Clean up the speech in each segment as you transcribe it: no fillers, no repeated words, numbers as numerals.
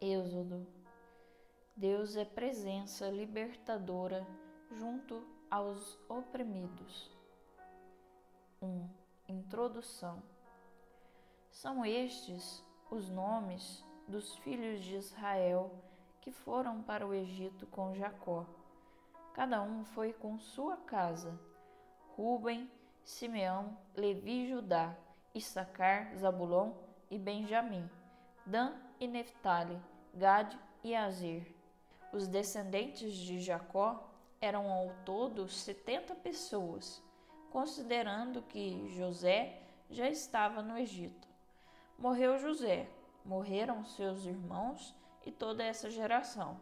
Êxodo. Deus é presença libertadora junto aos oprimidos. 1. Introdução. São estes os nomes dos filhos de Israel que foram para o Egito com Jacó. Cada um foi com sua casa: Rúben, Simeão, Levi e Judá, Issacar, Zabulon e Benjamim, Dan e Neftali, Gade e Azer. Os descendentes de Jacó eram ao todo 70 pessoas, considerando que José já estava no Egito. Morreu José, morreram seus irmãos e toda essa geração.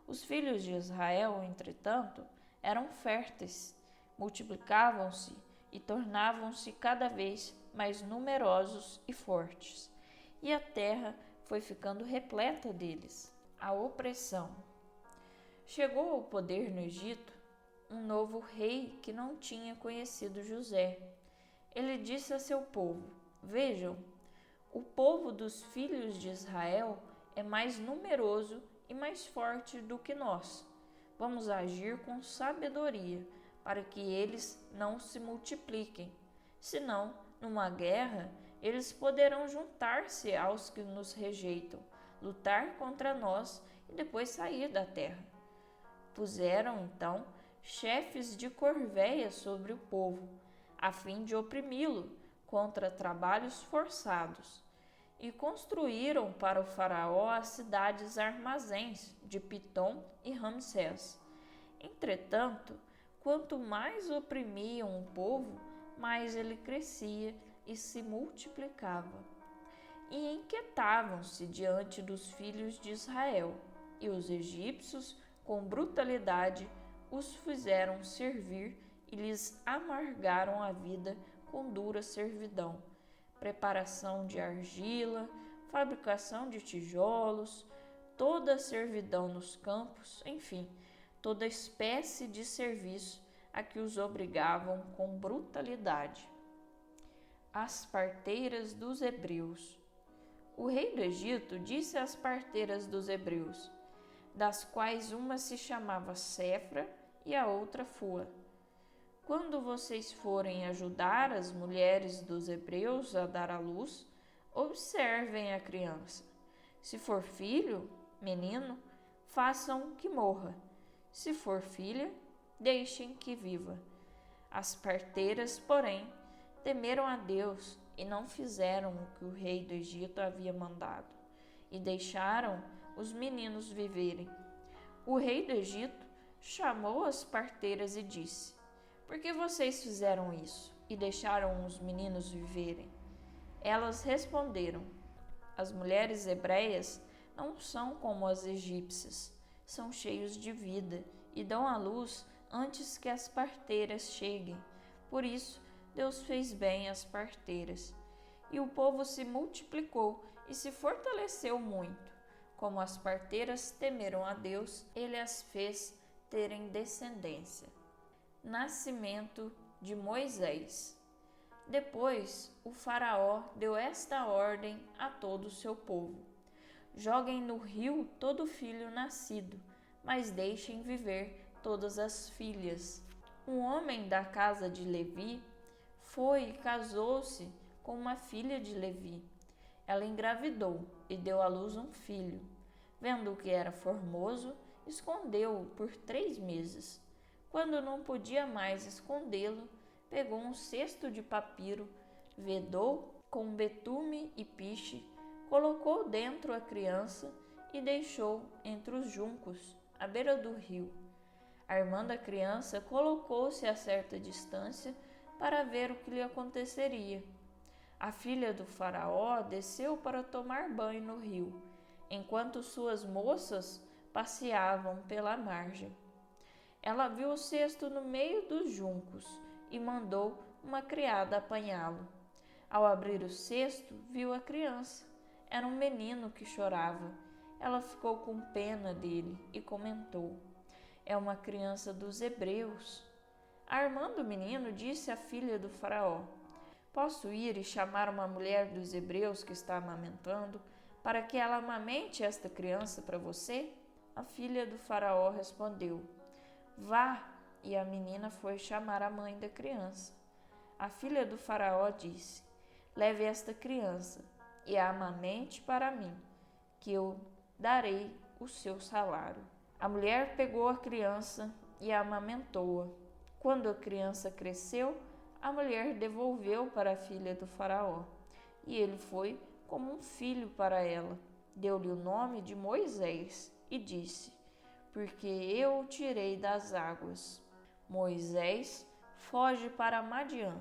Os filhos de Israel, entretanto, eram férteis, multiplicavam-se e tornavam-se cada vez mais numerosos e fortes, e a terra foi ficando repleta deles. A opressão. Chegou ao poder no Egito um novo rei que não tinha conhecido José. Ele disse a seu povo: Vejam, o povo dos filhos de Israel é mais numeroso e mais forte do que nós. Vamos agir com sabedoria para que eles não se multipliquem. Senão, numa guerra, eles poderão juntar-se aos que nos rejeitam, lutar contra nós e depois sair da terra. Puseram, então, chefes de corvéia sobre o povo, a fim de oprimi-lo contra trabalhos forçados, e construíram para o faraó as cidades armazéns de Pitom e Ramsés. Entretanto, quanto mais oprimiam o povo, mais ele crescia e se multiplicava. E inquietavam-se diante dos filhos de Israel, e os egípcios, com brutalidade, os fizeram servir e lhes amargaram a vida com dura servidão, preparação de argila, fabricação de tijolos, toda a servidão nos campos, enfim, toda espécie de serviço a que os obrigavam com brutalidade. As parteiras dos hebreus. O rei do Egito disse às parteiras dos hebreus, das quais uma se chamava Sefra e a outra Fua: Quando vocês forem ajudar as mulheres dos hebreus a dar à luz, observem a criança. Se for filho, menino, façam que morra. Se for filha, deixem que viva. As parteiras, porém, temeram a Deus e não fizeram o que o rei do Egito havia mandado, e deixaram os meninos viverem. O rei do Egito chamou as parteiras e disse: Por que vocês fizeram isso e deixaram os meninos viverem? Elas responderam: As mulheres hebreias não são como as egípcias, são cheios de vida e dão à luz antes que as parteiras cheguem. Por isso, Deus fez bem às parteiras. E o povo se multiplicou e se fortaleceu muito. Como as parteiras temeram a Deus, ele as fez terem descendência. Nascimento de Moisés. Depois, o faraó deu esta ordem a todo o seu povo: Joguem no rio todo filho nascido, mas deixem viver todas as filhas. Um homem da casa de Levi foi e casou-se com uma filha de Levi. Ela engravidou e deu à luz um filho. Vendo que era formoso, escondeu-o por 3 meses. Quando não podia mais escondê-lo, pegou um cesto de papiro, vedou com betume e piche, colocou dentro a criança e deixou entre os juncos, à beira do rio. Armando a criança, colocou-se a certa distância para ver o que lhe aconteceria. A filha do faraó desceu para tomar banho no rio, enquanto suas moças passeavam pela margem. Ela viu o cesto no meio dos juncos e mandou uma criada apanhá-lo. Ao abrir o cesto, viu a criança. Era um menino que chorava. Ela ficou com pena dele e comentou: É uma criança dos hebreus. Armando o menino, disse à filha do faraó: Posso ir e chamar uma mulher dos hebreus que está amamentando para que ela amamente esta criança para você? A filha do faraó respondeu: Vá. E a menina foi chamar a mãe da criança. A filha do faraó disse: Leve esta criança e a amamente para mim, que eu darei o seu salário. A mulher pegou a criança e a amamentou-a. Quando a criança cresceu, a mulher devolveu para a filha do faraó, e ele foi como um filho para ela. Deu-lhe o nome de Moisés e disse: Porque eu o tirei das águas. Moisés foge para Madiã.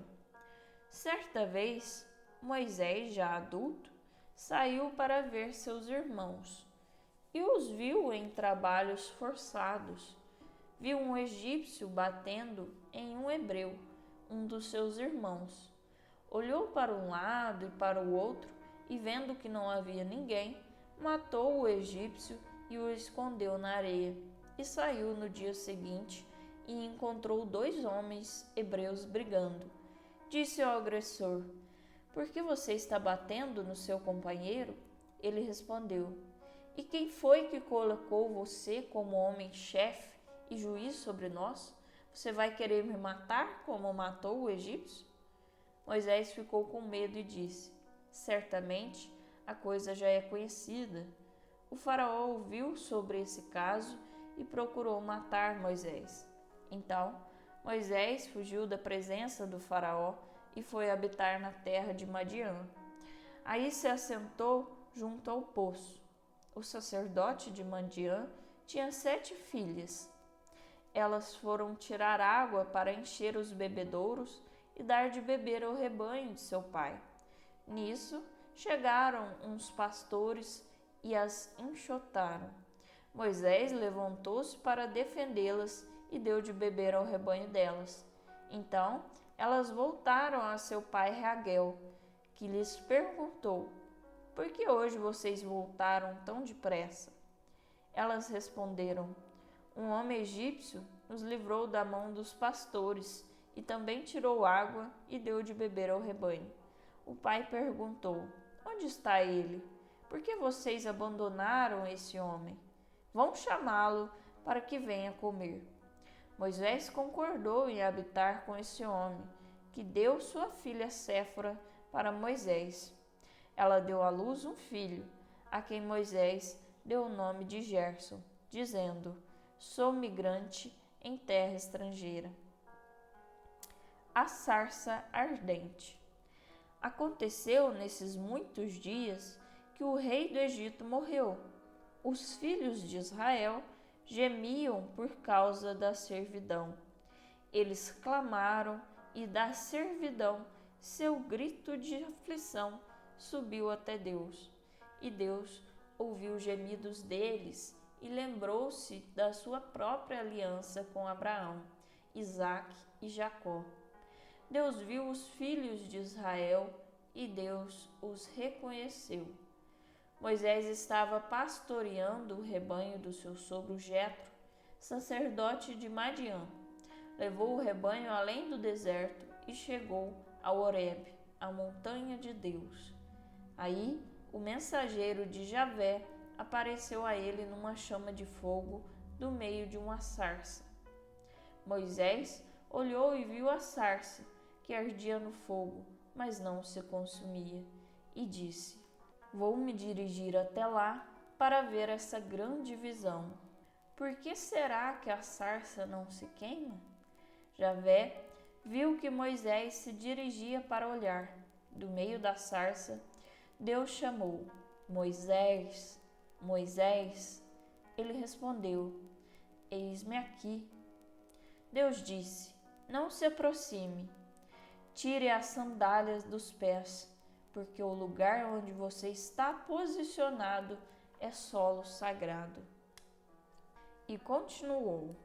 Certa vez, Moisés, já adulto, saiu para ver seus irmãos e os viu em trabalhos forçados. Viu um egípcio batendo em um hebreu, um dos seus irmãos. Olhou para um lado e para o outro e, vendo que não havia ninguém, matou o egípcio e o escondeu na areia. E saiu no dia seguinte e encontrou 2 homens hebreus brigando. Disse ao agressor: Por que você está batendo no seu companheiro? Ele respondeu: E quem foi que colocou você como homem-chefe e juiz sobre nós? Você vai querer me matar como matou o egípcio? Moisés ficou com medo e disse: Certamente a coisa já é conhecida. O faraó ouviu sobre esse caso e procurou matar Moisés. Então Moisés fugiu da presença do faraó e foi habitar na terra de Madiã. Aí se assentou junto ao poço. O sacerdote de Madiã tinha 7 filhas. Elas foram tirar água para encher os bebedouros e dar de beber ao rebanho de seu pai. Nisso chegaram uns pastores e as enxotaram. Moisés levantou-se para defendê-las e deu de beber ao rebanho delas. Então elas voltaram a seu pai Raguel, que lhes perguntou: Por que hoje vocês voltaram tão depressa? Elas responderam: Um homem egípcio nos livrou da mão dos pastores e também tirou água e deu de beber ao rebanho. O pai perguntou: Onde está ele? Por que vocês abandonaram esse homem? Vão chamá-lo para que venha comer. Moisés concordou em habitar com esse homem, que deu sua filha Séfora para Moisés. Ela deu à luz um filho, a quem Moisés deu o nome de Gerson, dizendo: Sou migrante em terra estrangeira. A sarça ardente. Aconteceu nesses muitos dias que o rei do Egito morreu. Os filhos de Israel gemiam por causa da servidão. Eles clamaram e da servidão seu grito de aflição subiu até Deus. E Deus ouviu os gemidos deles e lembrou-se da sua própria aliança com Abraão, Isaque e Jacó. Deus viu os filhos de Israel e Deus os reconheceu. Moisés estava pastoreando o rebanho do seu sogro Jetro, sacerdote de Madiã. Levou o rebanho além do deserto e chegou a Horebe, a montanha de Deus. Aí o mensageiro de Javé apareceu a ele numa chama de fogo do meio de uma sarça. Moisés olhou e viu a sarça, que ardia no fogo, mas não se consumia, e disse: Vou me dirigir até lá para ver essa grande visão. Por que será que a sarça não se queima? Javé viu que Moisés se dirigia para olhar. Do meio da sarça, Deus chamou: Moisés, Moisés. Ele respondeu: Eis-me aqui. Deus disse: Não se aproxime. Tire as sandálias dos pés, porque o lugar onde você está posicionado é solo sagrado. E continuou: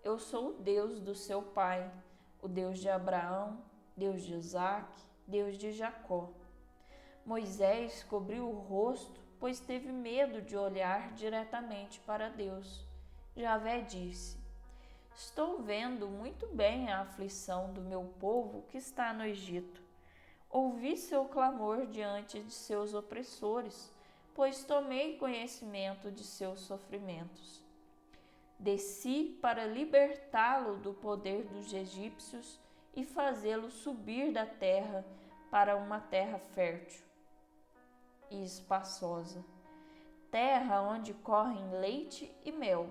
Eu sou o Deus do seu pai, o Deus de Abraão, Deus de Isaque, Deus de Jacó. Moisés cobriu o rosto, pois teve medo de olhar diretamente para Deus. Javé disse: Estou vendo muito bem a aflição do meu povo que está no Egito. Ouvi seu clamor diante de seus opressores, pois tomei conhecimento de seus sofrimentos. Desci para libertá-lo do poder dos egípcios e fazê-lo subir da terra para uma terra fértil e espaçosa, terra onde correm leite e mel,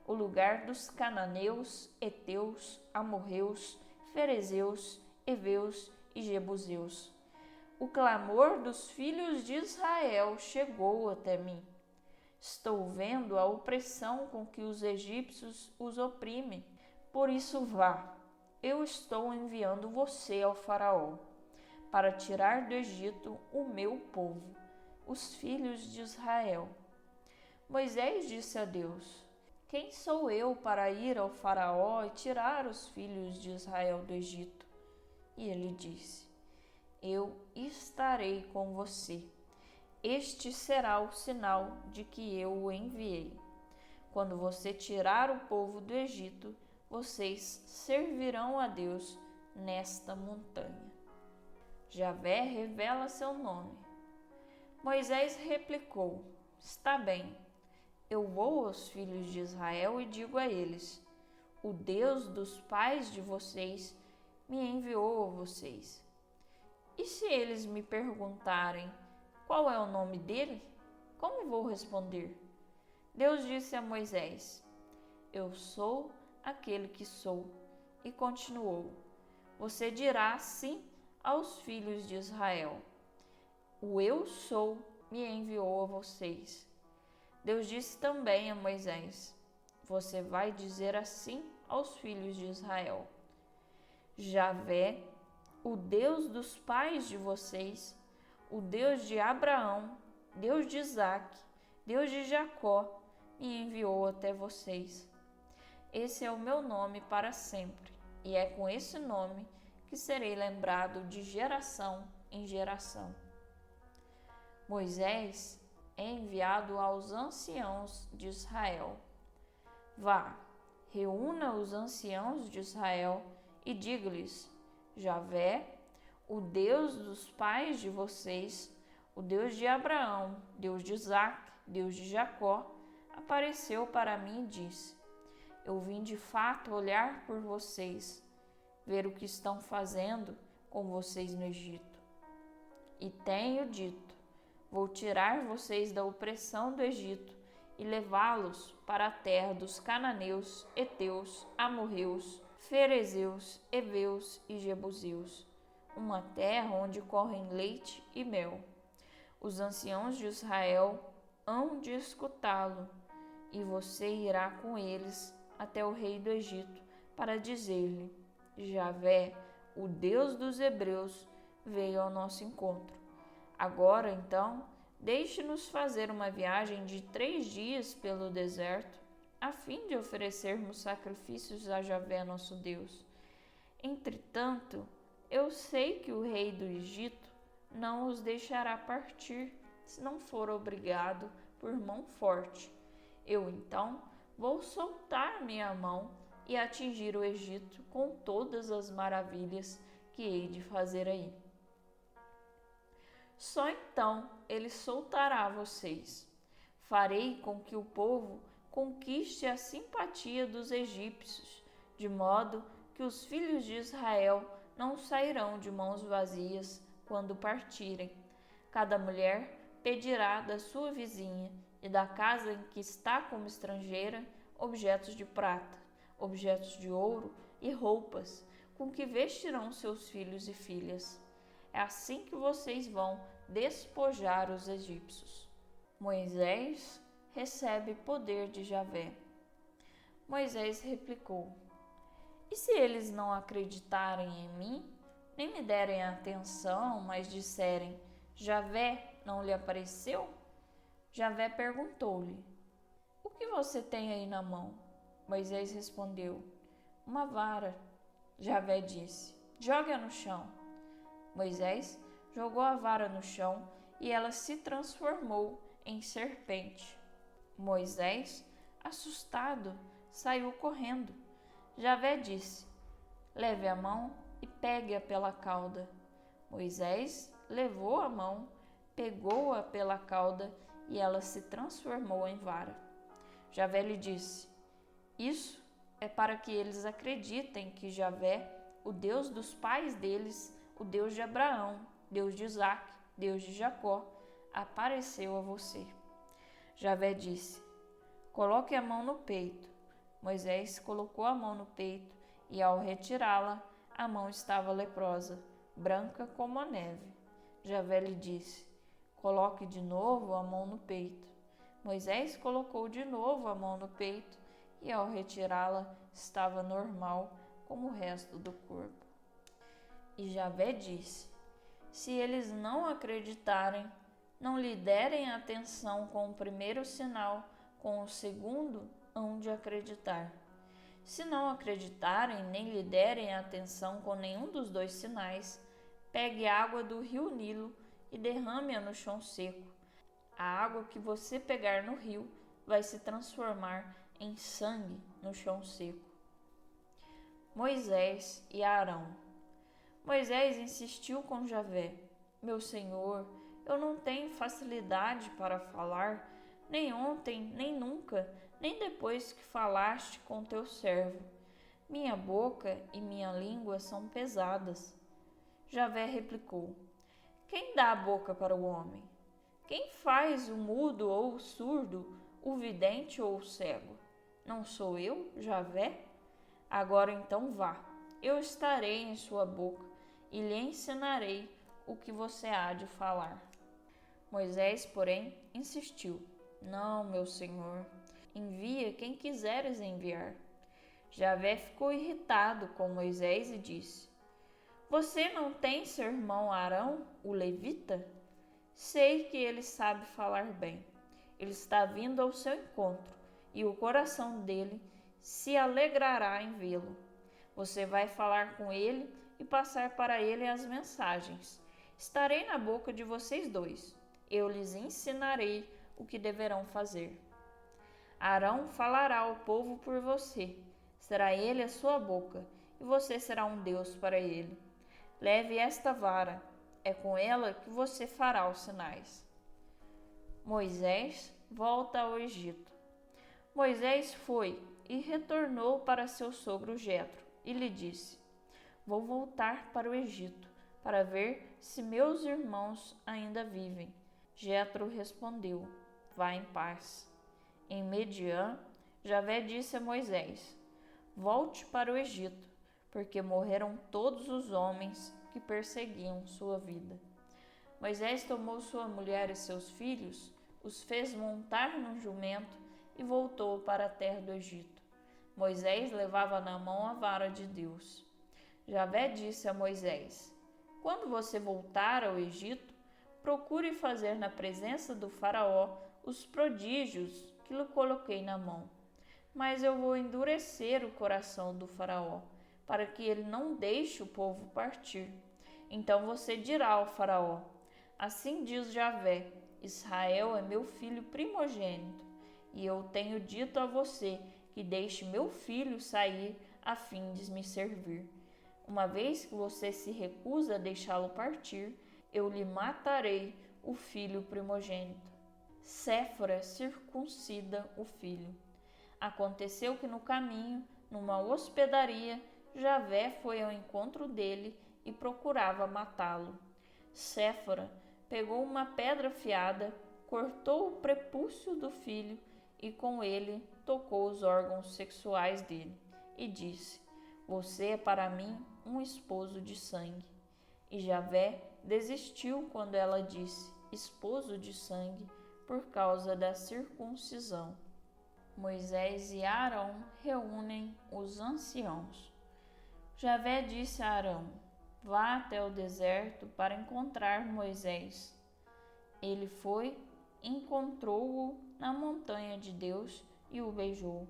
o lugar dos cananeus, heteus, amorreus, ferezeus, heveus e jebuseus. O clamor dos filhos de Israel chegou até mim. Estou vendo a opressão com que os egípcios os oprimem. Por isso vá, eu estou enviando você ao faraó, para tirar do Egito o meu povo, os filhos de Israel. Moisés disse a Deus: quem sou eu para ir ao faraó e tirar os filhos de Israel do Egito? E ele disse: eu estarei com você. Este será o sinal de que eu o enviei. Quando você tirar o povo do Egito, vocês servirão a Deus nesta montanha. Javé revela seu nome. Moisés replicou: está bem, eu vou aos filhos de Israel e digo a eles: o Deus dos pais de vocês me enviou a vocês. E se eles me perguntarem qual é o nome dele, como vou responder? Deus disse a Moisés: eu sou aquele que sou. E continuou: você dirá assim aos filhos de Israel: o eu sou me enviou a vocês. Deus disse também a Moisés: você vai dizer assim aos filhos de Israel: Javé, o Deus dos pais de vocês, o Deus de Abraão, Deus de Isaque, Deus de Jacó, me enviou até vocês. Esse é o meu nome para sempre, e é com esse nome que serei lembrado de geração em geração. Moisés é enviado aos anciãos de Israel. Vá, reúna os anciãos de Israel e diga-lhes: Javé, o Deus dos pais de vocês, o Deus de Abraão, Deus de Isaque, Deus de Jacó, apareceu para mim e disse: eu vim de fato olhar por vocês, ver o que estão fazendo com vocês no Egito. E tenho dito: vou tirar vocês da opressão do Egito e levá-los para a terra dos cananeus, heteus, amorreus, ferezeus, heveus e jebuseus, uma terra onde correm leite e mel. Os anciãos de Israel hão de escutá-lo, e você irá com eles até o rei do Egito para dizer-lhe: Javé, o Deus dos hebreus, veio ao nosso encontro. Agora, então, deixe-nos fazer uma viagem de 3 dias pelo deserto, a fim de oferecermos sacrifícios a Javé, nosso Deus. Entretanto, eu sei que o rei do Egito não os deixará partir, se não for obrigado por mão forte. Eu, então, vou soltar minha mão e atingir o Egito com todas as maravilhas que hei de fazer aí. Só então ele soltará vocês. Farei com que o povo conquiste a simpatia dos egípcios, de modo que os filhos de Israel não sairão de mãos vazias quando partirem. Cada mulher pedirá da sua vizinha e da casa em que está como estrangeira objetos de prata, objetos de ouro e roupas, com que vestirão seus filhos e filhas. É assim que vocês vão despojar os egípcios. Moisés recebe poder de Javé. Moisés replicou: e se eles não acreditarem em mim, nem me derem atenção, mas disserem: Javé não lhe apareceu? Javé perguntou-lhe: o que você tem aí na mão? Moisés respondeu: uma vara. Javé disse: jogue-a no chão. Moisés jogou a vara no chão e ela se transformou em serpente. Moisés, assustado, saiu correndo. Javé disse: leve a mão e pegue-a pela cauda. Moisés levou a mão, pegou-a pela cauda e ela se transformou em vara. Javé lhe disse: Isso é para que eles acreditem que Javé, o Deus dos pais deles, o Deus de Abraão, Deus de Isaque, Deus de Jacó, apareceu a você. Javé disse: Coloque a mão no peito. Moisés colocou a mão no peito e, ao retirá-la, a mão estava leprosa, branca como a neve. Javé lhe disse: Coloque de novo a mão no peito. Moisés colocou de novo a mão no peito e, ao retirá-la, estava normal como o resto do corpo. E Javé disse: Se eles não acreditarem, não lhe derem atenção com o primeiro sinal, com o segundo hão de acreditar. Se não acreditarem, nem lhe derem atenção com nenhum dos dois sinais, pegue água do rio Nilo e derrame-a no chão seco. A água que você pegar no rio vai se transformar em sangue no chão seco. Moisés e Arão. Moisés insistiu com Javé: Meu senhor, eu não tenho facilidade para falar, nem ontem, nem nunca, nem depois que falaste com teu servo. Minha boca e minha língua são pesadas. Javé replicou: Quem dá a boca para o homem? Quem faz o mudo ou o surdo, o vidente ou o cego? Não sou eu, Javé? Agora então vá, eu estarei em sua boca e lhe ensinarei o que você há de falar. Moisés, porém, insistiu: Não, meu senhor, envia quem quiseres enviar. Javé ficou irritado com Moisés e disse: Você não tem seu irmão Arão, o levita? Sei que ele sabe falar bem. Ele está vindo ao seu encontro e o coração dele se alegrará em vê-lo. Você vai falar com ele e passar para ele as mensagens. Estarei na boca de vocês dois. Eu lhes ensinarei o que deverão fazer. Arão falará ao povo por você. Será ele a sua boca, e você será um Deus para ele. Leve esta vara. É com ela que você fará os sinais. Moisés volta ao Egito. Moisés foi e retornou para seu sogro Jetro e lhe disse: Vou voltar para o Egito para ver se meus irmãos ainda vivem. Jetro respondeu: Vá em paz. Em Midian, Javé disse a Moisés: Volte para o Egito, porque morreram todos os homens que perseguiam sua vida. Moisés tomou sua mulher e seus filhos, os fez montar num jumento e voltou para a terra do Egito. Moisés levava na mão a vara de Deus. Javé disse a Moisés: Quando você voltar ao Egito, procure fazer na presença do faraó os prodígios que lhe coloquei na mão. Mas eu vou endurecer o coração do faraó, para que ele não deixe o povo partir. Então você dirá ao faraó: Assim diz Javé: Israel é meu filho primogênito, e eu tenho dito a você que deixe meu filho sair a fim de me servir. Uma vez que você se recusa a deixá-lo partir, eu lhe matarei o filho primogênito. Séfora circuncida o filho. Aconteceu que no caminho, numa hospedaria, Javé foi ao encontro dele e procurava matá-lo. Séfora pegou uma pedra afiada, cortou o prepúcio do filho e com ele tocou os órgãos sexuais dele e disse: Você é para mim um esposo de sangue. E Javé desistiu quando ela disse esposo de sangue por causa da circuncisão. Moisés e Arão reúnem os anciãos. Javé disse a Arão: Vá até o deserto para encontrar Moisés. Ele foi, encontrou-o na montanha de Deus e o beijou.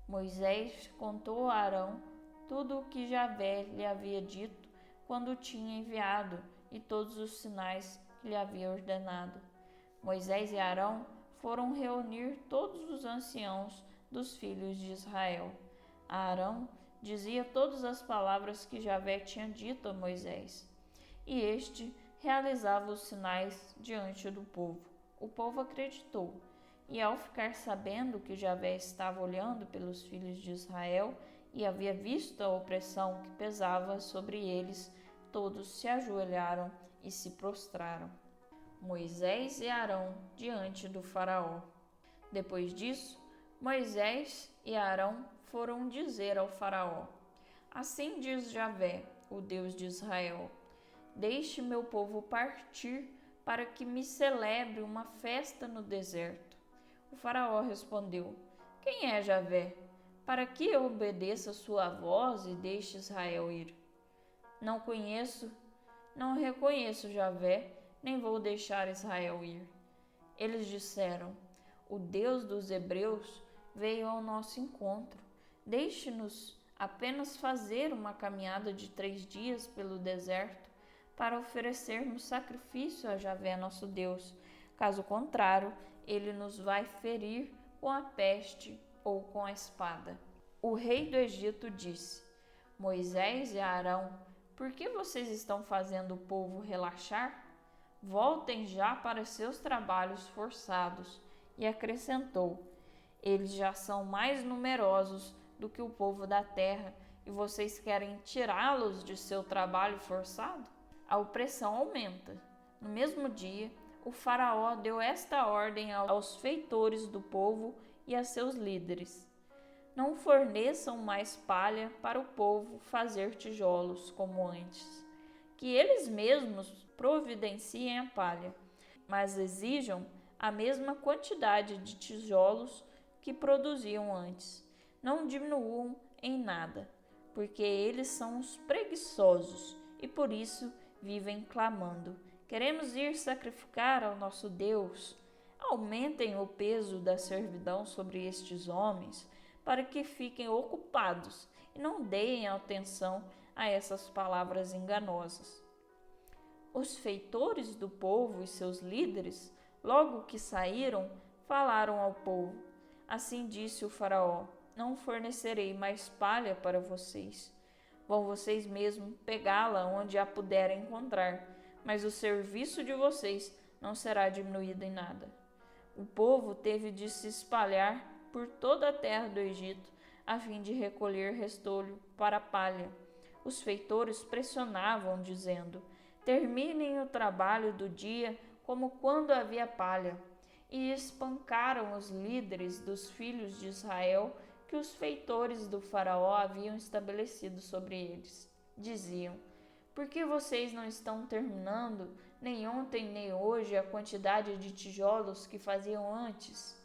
Moisés contou a Arão tudo o que Javé lhe havia dito quando o tinha enviado e todos os sinais que lhe havia ordenado. Moisés e Arão foram reunir todos os anciãos dos filhos de Israel. Arão dizia todas as palavras que Javé tinha dito a Moisés, e este realizava os sinais diante do povo, o povo acreditou, e ao ficar sabendo que Javé estava olhando pelos filhos de Israel e havia visto a opressão que pesava sobre eles, todos se ajoelharam e se prostraram. Moisés e Arão diante do faraó. Depois disso, Moisés e Arão foram dizer ao faraó: Assim diz Javé, o Deus de Israel: Deixe meu povo partir para que me celebre uma festa no deserto. O faraó respondeu: Quem é Javé, para que eu obedeça sua voz e deixe Israel ir? Não reconheço Javé, nem vou deixar Israel ir. Eles disseram: O Deus dos hebreus veio ao nosso encontro. Deixe-nos apenas fazer uma caminhada de 3 dias pelo deserto para oferecermos sacrifício a Javé, nosso Deus. Caso contrário, ele nos vai ferir com a peste ou com a espada. O rei do Egito disse: Moisés e Arão, por que vocês estão fazendo o povo relaxar? Voltem já para seus trabalhos forçados. E acrescentou: Eles já são mais numerosos do que o povo da terra, e vocês querem tirá-los de seu trabalho forçado? A opressão aumenta. No mesmo dia, o faraó deu esta ordem aos feitores do povo e a seus líderes: Não forneçam mais palha para o povo fazer tijolos como antes. Que eles mesmos providenciem a palha, mas exijam a mesma quantidade de tijolos que produziam antes. Não diminuam em nada, porque eles são os preguiçosos e por isso vivem clamando: Queremos ir sacrificar ao nosso Deus. Aumentem o peso da servidão sobre estes homens, para que fiquem ocupados e não deem atenção a essas palavras enganosas. Os feitores do povo e seus líderes, logo que saíram, falaram ao povo: Assim disse o faraó: Não fornecerei mais palha para vocês. Vão vocês mesmos pegá-la onde a puderem encontrar, mas o serviço de vocês não será diminuído em nada. O povo teve de se espalhar por toda a terra do Egito, a fim de recolher restolho para a palha. Os feitores pressionavam, dizendo: Terminem o trabalho do dia como quando havia palha. E espancaram os líderes dos filhos de Israel que os feitores do faraó haviam estabelecido sobre eles. Diziam: Por que vocês não estão terminando, nem ontem nem hoje, a quantidade de tijolos que faziam antes?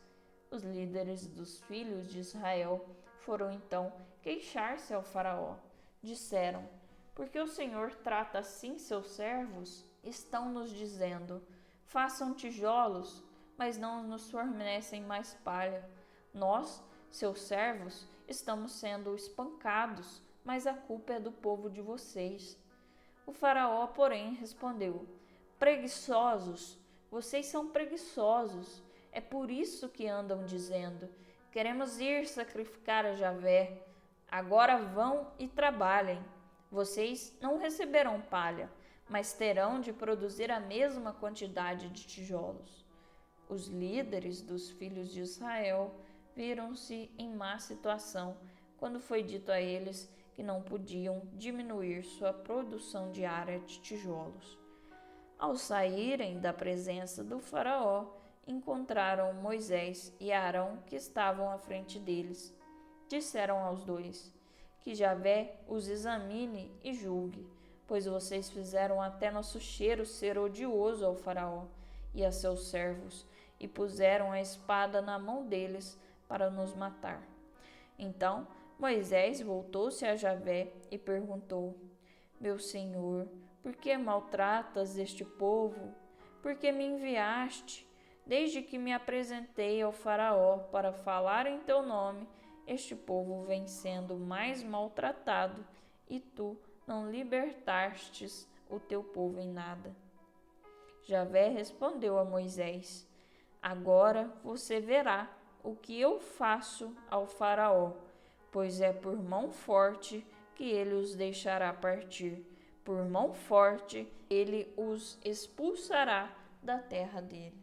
Os líderes dos filhos de Israel foram então queixar-se ao faraó. Disseram: Por que o Senhor trata assim seus servos? Estão nos dizendo: Façam tijolos, mas não nos fornecem mais palha. Nós, seus servos, estamos sendo espancados, mas a culpa é do povo de vocês. O faraó, porém, respondeu: Preguiçosos, vocês são preguiçosos. É por isso que andam dizendo: Queremos ir sacrificar a Javé. Agora vão e trabalhem. Vocês não receberão palha, mas terão de produzir a mesma quantidade de tijolos. Os líderes dos filhos de Israel viram-se em má situação quando foi dito a eles que não podiam diminuir sua produção diária de tijolos. Ao saírem da presença do faraó, encontraram Moisés e Arão que estavam à frente deles. Disseram aos dois: Que Javé os examine e julgue, pois vocês fizeram até nosso cheiro ser odioso ao faraó e a seus servos, e puseram a espada na mão deles para nos matar. Então Moisés voltou-se a Javé e perguntou: Meu senhor, por que maltratas este povo? Por que me enviaste? Desde que me apresentei ao faraó para falar em teu nome, este povo vem sendo mais maltratado, e tu não libertastes o teu povo em nada. Javé respondeu a Moisés: Agora você verá o que eu faço ao faraó, pois é por mão forte que ele os deixará partir. Por mão forte ele os expulsará da terra dele.